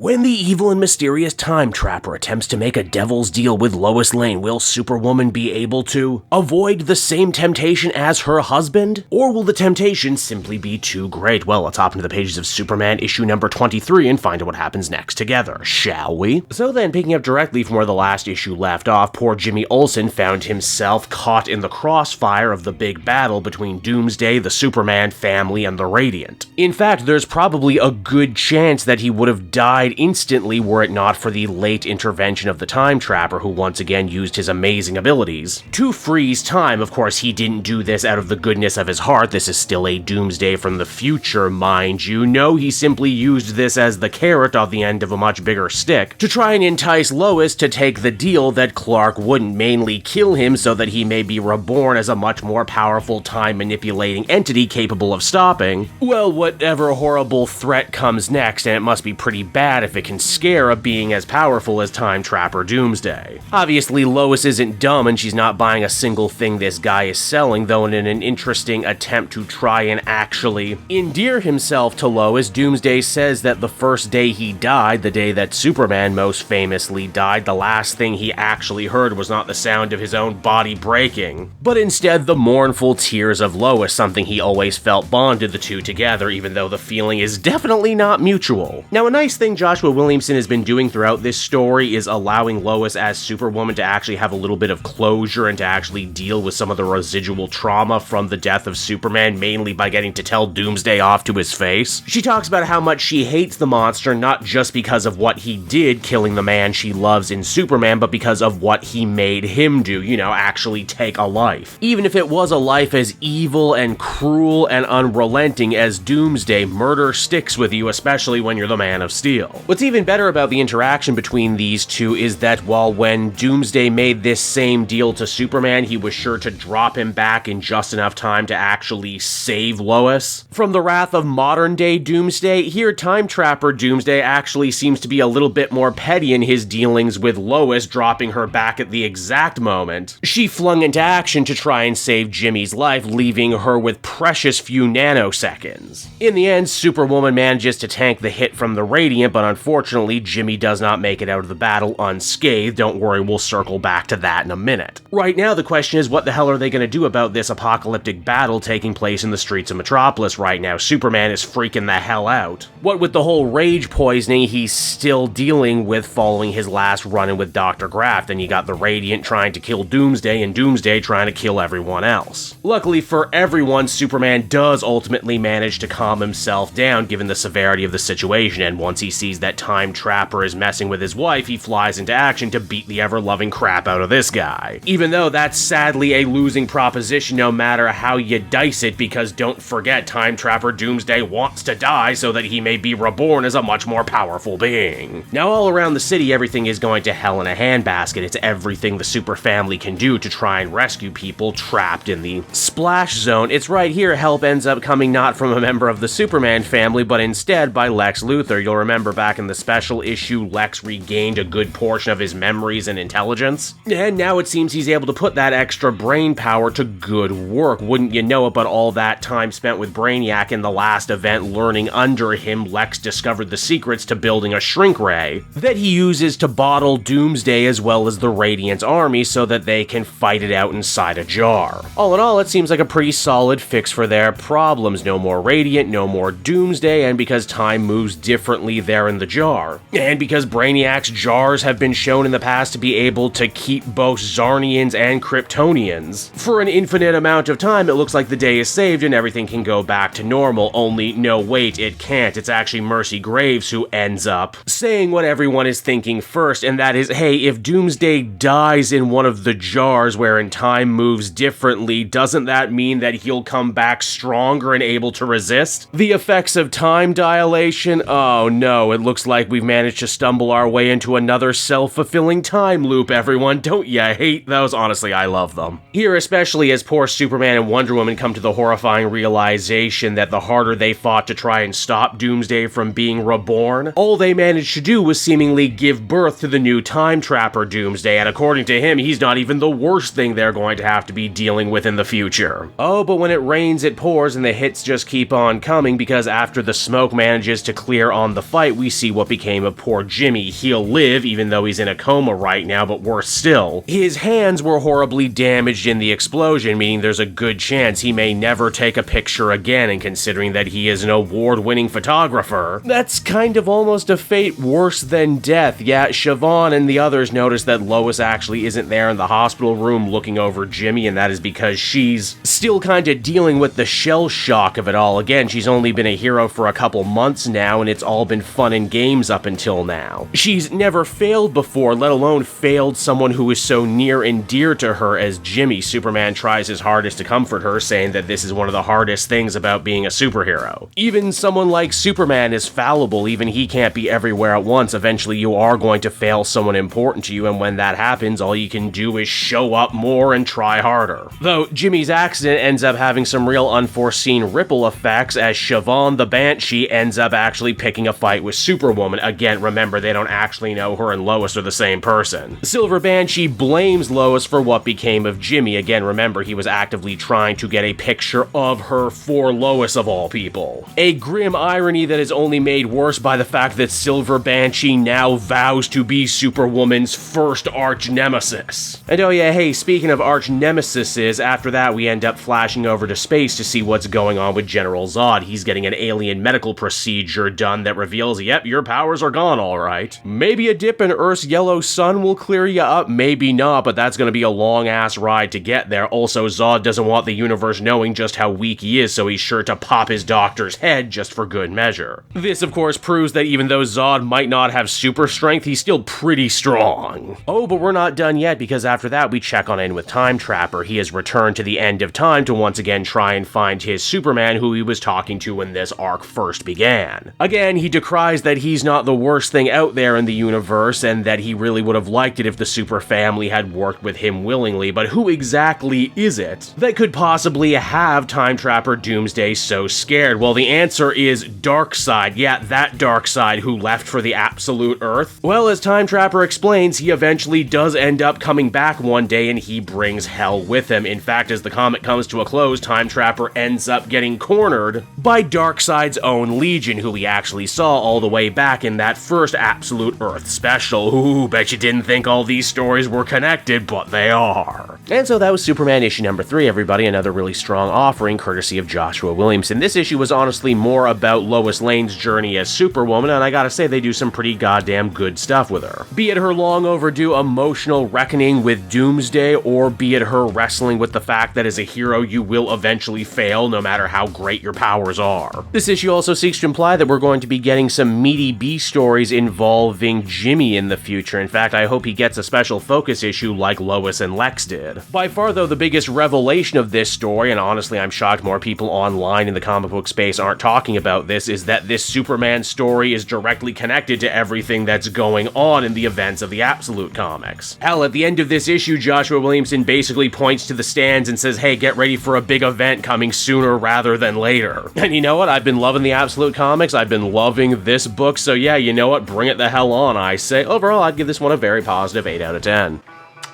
When the evil and mysterious Time Trapper attempts to make a devil's deal with Lois Lane, will Superwoman be able to avoid the same temptation as her husband? Or will the temptation simply be too great? Well, let's hop into the pages of Superman issue number 23 and find out what happens next together, shall we? So then, picking up directly from where the last issue left off, poor Jimmy Olsen found himself caught in the crossfire of the big battle between Doomsday, the Superman family, and the Radiant. In fact, there's probably a good chance that he would have died instantly were it not for the late intervention of the Time Trapper, who once again used his amazing abilities to freeze time. Of course, he didn't do this out of the goodness of his heart. This is still a Doomsday from the future, mind you. No, he simply used this as the carrot on the end of a much bigger stick to try and entice Lois to take the deal that Clark wouldn't mainly kill him so that he may be reborn as a much more powerful time-manipulating entity capable of stopping, well, whatever horrible threat comes next, and it must be pretty bad if it can scare a being as powerful as Time Trapper Doomsday. Obviously, Lois isn't dumb and she's not buying a single thing this guy is selling, though in an interesting attempt to try and actually endear himself to Lois, Doomsday says that the first day he died, the day that Superman most famously died, the last thing he actually heard was not the sound of his own body breaking, but instead the mournful tears of Lois, something he always felt bonded the two together, even though the feeling is definitely not mutual. Now, a nice thing Joshua Williamson has been doing throughout this story is allowing Lois as Superwoman to actually have a little bit of closure and to actually deal with some of the residual trauma from the death of Superman, mainly by getting to tell Doomsday off to his face. She talks about how much she hates the monster, not just because of what he did, killing the man she loves in Superman, but because of what he made him do, actually take a life. Even if it was a life as evil and cruel and unrelenting as Doomsday, murder sticks with you, especially when you're the Man of Steel. What's even better about the interaction between these two is that while when Doomsday made this same deal to Superman, he was sure to drop him back in just enough time to actually save Lois from the wrath of modern-day Doomsday, here Time Trapper Doomsday actually seems to be a little bit more petty in his dealings with Lois, dropping her back at the exact moment she flung into action to try and save Jimmy's life, leaving her with precious few nanoseconds. In the end, Superwoman manages to tank the hit from the Radiant, but unfortunately, Jimmy does not make it out of the battle unscathed. Don't worry, we'll circle back to that in a minute. Right now, the question is, what the hell are they going to do about this apocalyptic battle taking place in the streets of Metropolis right now? Superman is freaking the hell out. What with the whole rage poisoning he's still dealing with following his last run-in with Dr. Graft, and you got the Radiant trying to kill Doomsday and Doomsday trying to kill everyone else. Luckily for everyone, Superman does ultimately manage to calm himself down given the severity of the situation, and once he sees that Time Trapper is messing with his wife, he flies into action to beat the ever-loving crap out of this guy. Even though that's sadly a losing proposition no matter how you dice it, because don't forget, Time Trapper Doomsday wants to die so that he may be reborn as a much more powerful being. Now, all around the city, everything is going to hell in a handbasket. It's everything the Super family can do to try and rescue people trapped in the Splash Zone. It's right here help ends up coming not from a member of the Superman family, but instead by Lex Luthor. You'll remember back in the special issue, Lex regained a good portion of his memories and intelligence, and now it seems he's able to put that extra brain power to good work. Wouldn't you know it, but all that time spent with Brainiac in the last event learning under him, Lex discovered the secrets to building a shrink ray that he uses to bottle Doomsday as well as the Radiant's army so that they can fight it out inside a jar. All in all, it seems like a pretty solid fix for their problems. No more Radiant, no more Doomsday, and because time moves differently there in the jar, and because Brainiac's jars have been shown in the past to be able to keep both Zarnians and Kryptonians for an infinite amount of time, it looks like the day is saved and everything can go back to normal. Only, no wait, it can't. It's actually Mercy Graves who ends up saying what everyone is thinking first, and that is, hey, if Doomsday dies in one of the jars wherein time moves differently, doesn't that mean that he'll come back stronger and able to resist the effects of time dilation? Oh no, it looks like we've managed to stumble our way into another self-fulfilling time loop, everyone. Don't ya hate those? Honestly, I love them. Here, especially as poor Superman and Wonder Woman come to the horrifying realization that the harder they fought to try and stop Doomsday from being reborn, all they managed to do was seemingly give birth to the new Time Trapper Doomsday, and according to him, he's not even the worst thing they're going to have to be dealing with in the future. Oh, but when it rains, it pours, and the hits just keep on coming, because after the smoke manages to clear on the fight, we we see what became of poor Jimmy. He'll live, even though he's in a coma right now, but worse still, his hands were horribly damaged in the explosion, meaning there's a good chance he may never take a picture again, and considering that he is an award-winning photographer, that's kind of almost a fate worse than death. Yeah, Siobhan and the others notice that Lois actually isn't there in the hospital room looking over Jimmy, and that is because she's still kind of dealing with the shell shock of it all. Again, she's only been a hero for a couple months now, and it's all been fun and games up until now. She's never failed before, let alone failed someone who is so near and dear to her as Jimmy. Superman tries his hardest to comfort her, saying that this is one of the hardest things about being a superhero. Even someone like Superman is fallible, even he can't be everywhere at once. Eventually you are going to fail someone important to you, and when that happens, all you can do is show up more and try harder. Though Jimmy's accident ends up having some real unforeseen ripple effects, as Siobhan the Banshee ends up actually picking a fight with Superwoman. Again, remember, they don't actually know her and Lois are the same person. Silver Banshee blames Lois for what became of Jimmy. Again, remember, he was actively trying to get a picture of her for Lois of all people. A grim irony that is only made worse by the fact that Silver Banshee now vows to be Superwoman's first arch-nemesis. And oh yeah, hey, speaking of arch-nemesises, after that we end up flashing over to space to see what's going on with General Zod. He's getting an alien medical procedure done that reveals, yep, your powers are gone, alright. Maybe a dip in Earth's yellow sun will clear you up, maybe not, but that's gonna be a long-ass ride to get there. Also, Zod doesn't want the universe knowing just how weak he is, so he's sure to pop his doctor's head just for good measure. This, of course, proves that even though Zod might not have super strength, he's still pretty strong. Oh, but we're not done yet, because after that we check on in with Time Trapper. He has returned to the end of time to once again try and find his Superman who he was talking to when this arc first began. Again, he decries that he's not the worst thing out there in the universe, and that he really would have liked it if the Super Family had worked with him willingly, but who exactly is it that could possibly have Time Trapper Doomsday so scared? Well, the answer is Darkseid. Yeah, that Darkseid who left for the absolute Earth. Well, as Time Trapper explains, he eventually does end up coming back one day, and he brings hell with him. In fact, as the comic comes to a close, Time Trapper ends up getting cornered by Darkseid's own Legion, who we actually saw all the way back in that first Absolute Earth special. Ooh, bet you didn't think all these stories were connected, but they are. And so that was Superman issue number 3, everybody. Another really strong offering, courtesy of Joshua Williamson. This issue was honestly more about Lois Lane's journey as Superwoman, and I gotta say, they do some pretty goddamn good stuff with her. Be it her long overdue emotional reckoning with Doomsday, or be it her wrestling with the fact that as a hero you will eventually fail no matter how great your powers are. This issue also seeks to imply that we're going to be getting some meaty B stories involving Jimmy in the future. In fact, I hope he gets a special focus issue like Lois and Lex did. By far, though, the biggest revelation of this story, and honestly I'm shocked more people online in the comic book space aren't talking about this, is that this Superman story is directly connected to everything that's going on in the events of the Absolute comics. Hell, at the end of this issue, Joshua Williamson basically points to the stands and says, hey, get ready for a big event coming sooner rather than later. And you know what? I've been loving the Absolute comics, I've been loving this book, so yeah, you know what? Bring it the hell on, I say. Overall, I'd give this one a very positive 8 out of 10.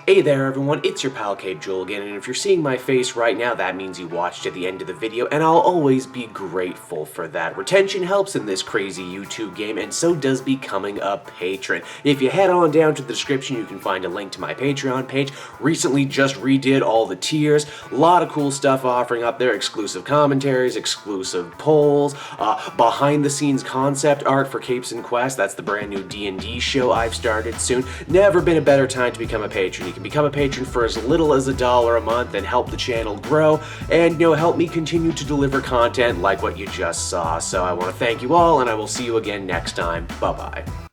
Hey there everyone, it's your pal Cape Joel again, and if you're seeing my face right now, that means you watched to the end of the video, and I'll always be grateful for that. Retention helps in this crazy YouTube game, and so does becoming a patron. If you head on down to the description, you can find a link to my Patreon page. Recently just redid all the tiers, a lot of cool stuff offering up there, exclusive commentaries, exclusive polls, behind the scenes concept art for Capes and Quest. That's the brand new D&D show I've started soon. Never been a better time to become a patron. You can become a patron for as little as $1 a month and help the channel grow, and help me continue to deliver content like what you just saw. So I want to thank you all, and I will see you again next time. Bye bye.